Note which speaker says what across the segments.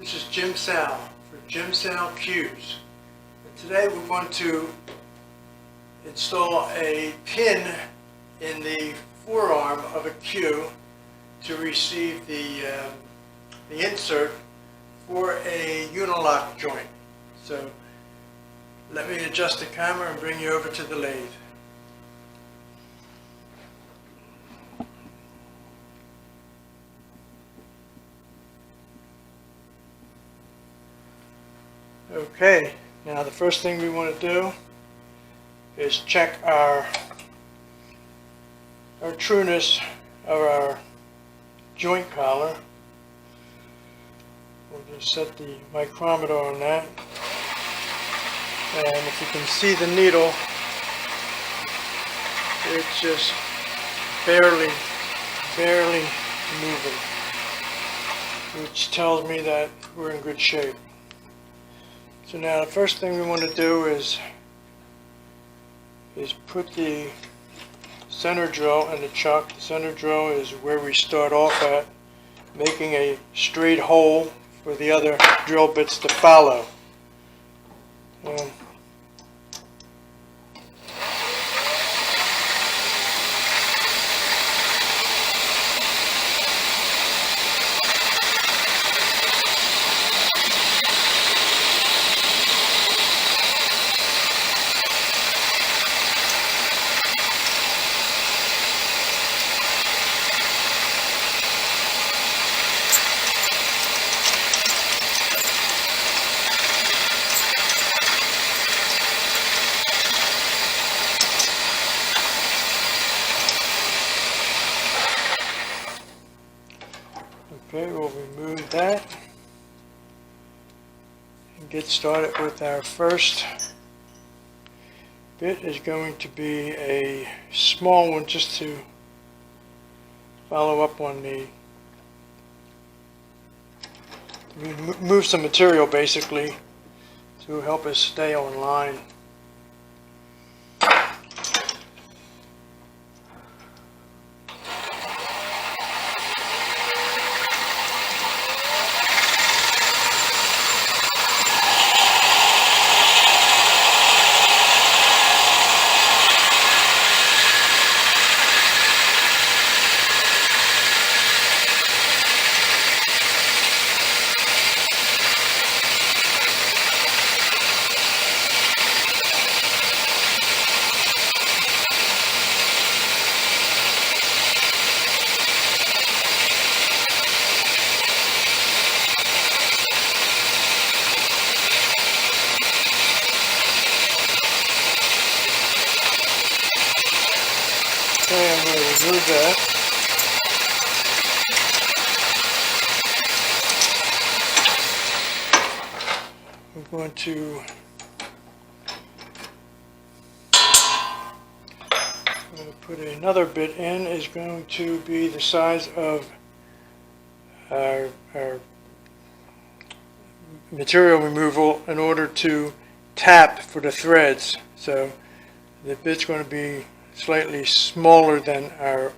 Speaker 1: This is Jim Sal for Sal Cues. And today we're going to install a pin in the forearm of a cue to receive the insert for a Uniloc joint. So let me adjust the camera and bring you over to the lathe. Okay, now the first thing we want to do is check our trueness of our joint collar. We'll just set the micrometer on that, and if you can see the needle, it's just barely moving, which tells me that we're in good shape. So now the first thing we want to do is put the center drill in the chuck. The center drill is where we start off at, making a straight hole for the other drill bits to follow. Okay, we'll remove that and get started with our first bit. Is going to be a small one just to follow up on the move some material basically to help us stay on line. Okay, I'm going to remove that. I'm going to put another bit in. Is going to be the size of our material removal in order to tap for the threads. So the bit's going to be slightly smaller than our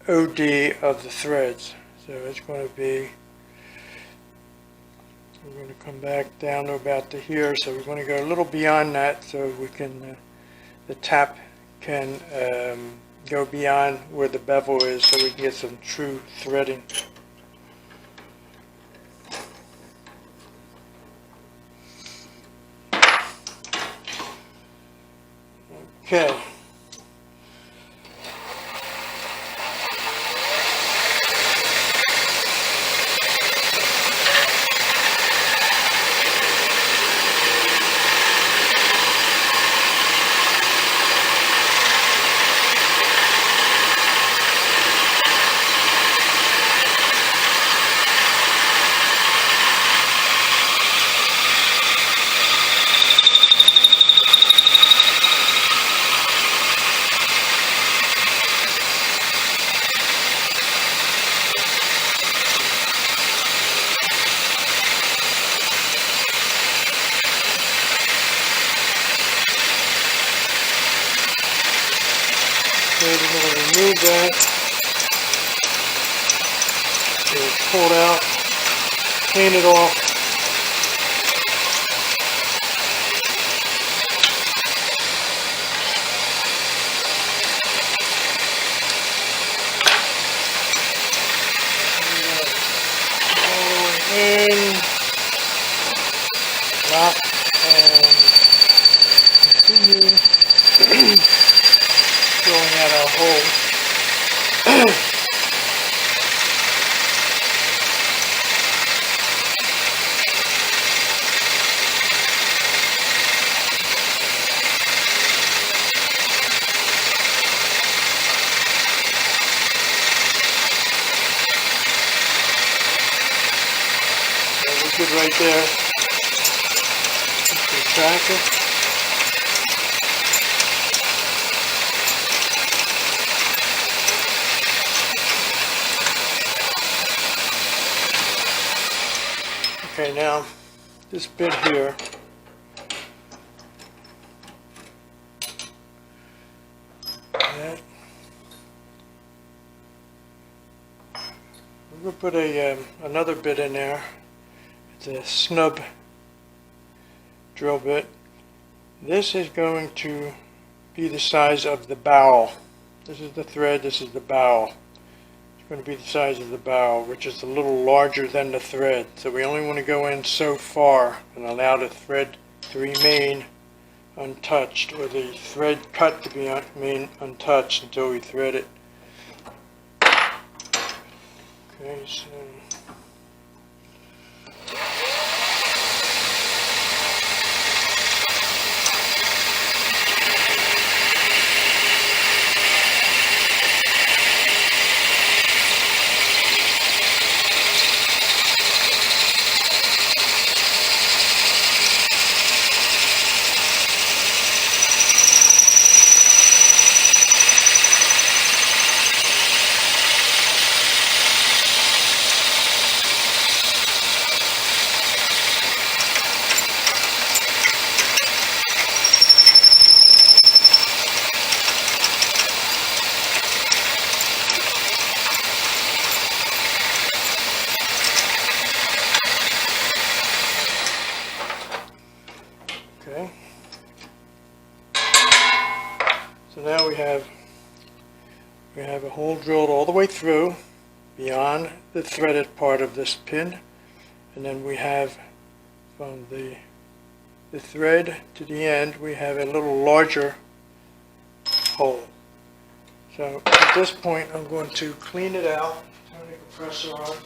Speaker 1: OD of the threads. So it's going to be, we're going to come back down to about to here, so we're going to go a little beyond that so we can, the tap can go beyond where the bevel is so we can get some true threading. Okay. Okay, we're going to remove that. So pull it out. clean it off. In, lock, and continue filling out our hole. So we're good right there. Just retract it. Okay, now this bit here, that, we're going to put another bit in there. It's a snub drill bit. This is going to be the size of the bowel. This is the thread, this is the bowel. It's going to be the size of the bowel, which is a little larger than the thread. So we only want to go in so far and allow the thread to remain untouched, or the thread cut to be remain untouched until we thread it. Okay, so okay. So now we have a hole drilled all the way through beyond the threaded part of this pin, and then we have from the thread to the end we have a little larger hole. So at this point I'm going to clean it out, turn the compressor on.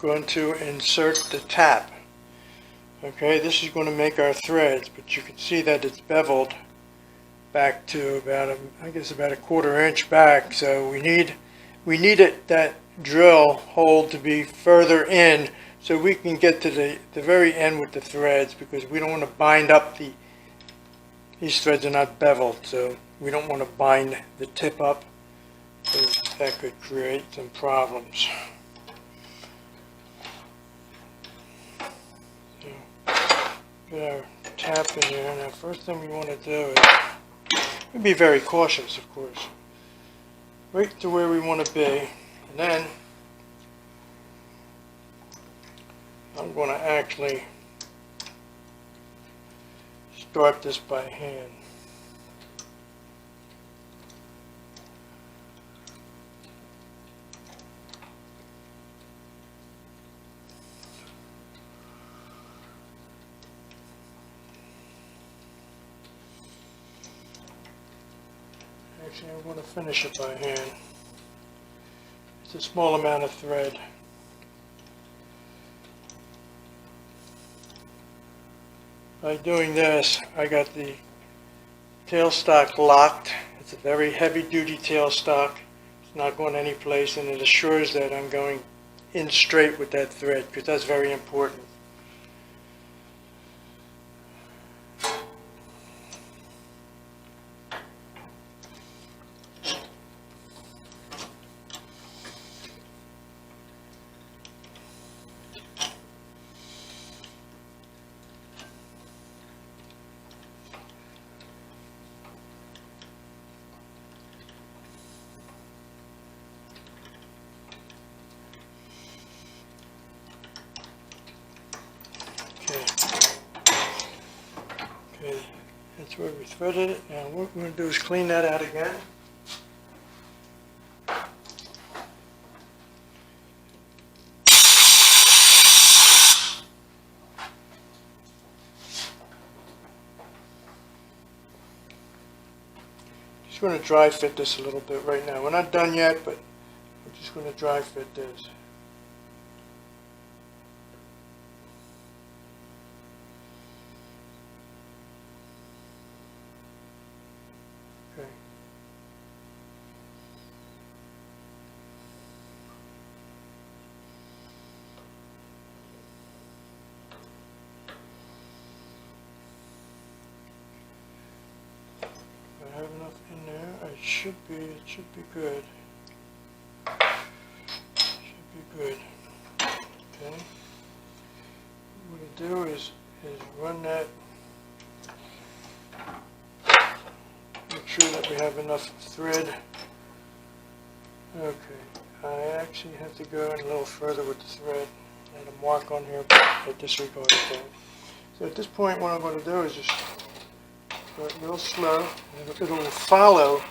Speaker 1: Going to insert the tap. Okay, this is going to make our threads, but you can see that it's beveled back to about I guess about a 1/4 inch back. So we need that drill hole to be further in so we can get to the very end with the threads, because we don't want to bind up these threads are not beveled, so we don't want to bind the tip up, because that could create some problems. Put our tap in here. Now, first thing we want to do is be very cautious, of course. Right to where we want to be, and then I'm going to actually start this by hand. Actually, I'm going to finish it by hand. It's a small amount of thread. By doing this, I got the tailstock locked. It's a very heavy-duty tailstock. It's not going any place, and it assures that I'm going in straight with that thread, because that's very important. That's where we threaded it. Now what we're going to do is clean that out again. Just going to dry fit this a little bit right now. We're not done yet, but we're just going to dry fit this. Okay. I have enough in there. It should be good. Should be good. Okay. What we do is run that. Make sure that we have enough thread. Okay. I actually have to go in a little further with the thread. I had a mark on here, but I disregarded that. So at this point, what I'm going to do is just start real slow, and it will follow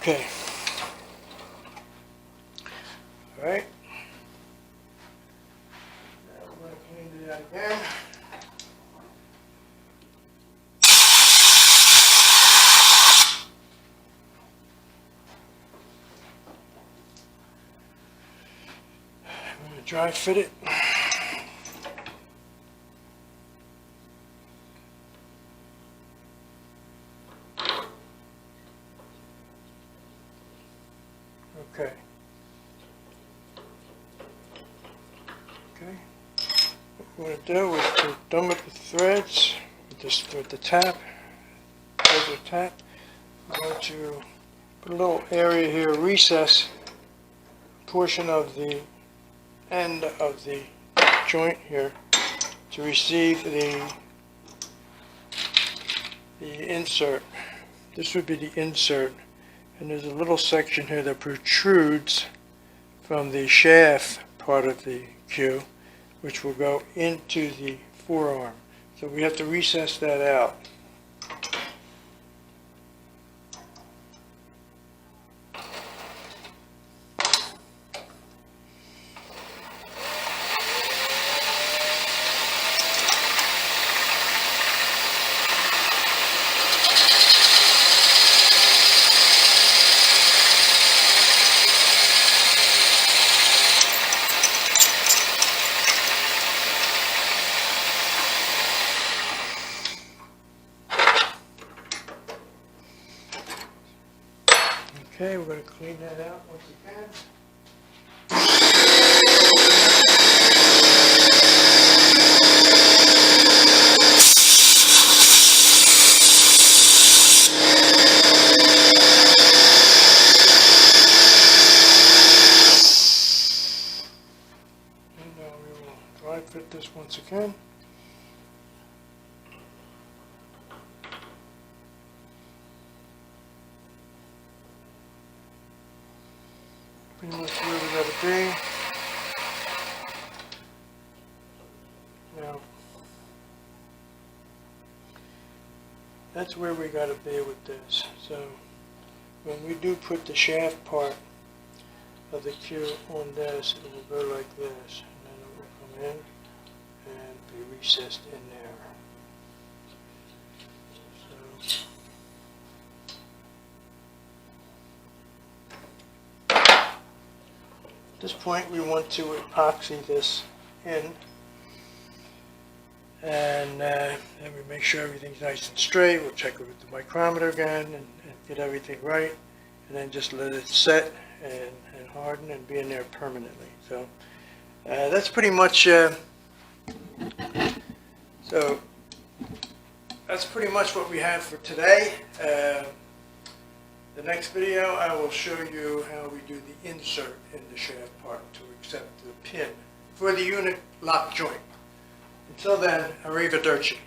Speaker 1: Okay. All right. Now we're going to clean it out again. I'm going to dry fit it. Okay. Okay. What we're going to do is we're done with the threads, with the tap, over the tap. I'm going to put a little area here, recess portion of the end of the joint here to receive the insert. This would be the insert. And there's a little section here that protrudes from the shaft part of the cue, which will go into the forearm. So we have to recess that out. Okay, we're going to clean that out once again. And now we will dry fit this once again. Pretty much where we gotta be. Now, that's where we gotta be with this. So, when we do put the shaft part of the cue on this, it will go like this, and then it will come in and be recessed in there. So, at this point, we want to epoxy this in, and then we make sure everything's nice and straight. We'll check it with the micrometer again and get everything right, and then just let it set and harden and be in there permanently. So that's pretty much So that's pretty much what we have for today. The next video I will show you how we do the insert in the shaft part to accept the pin for the Uniloc joint. Until then, arrivederci.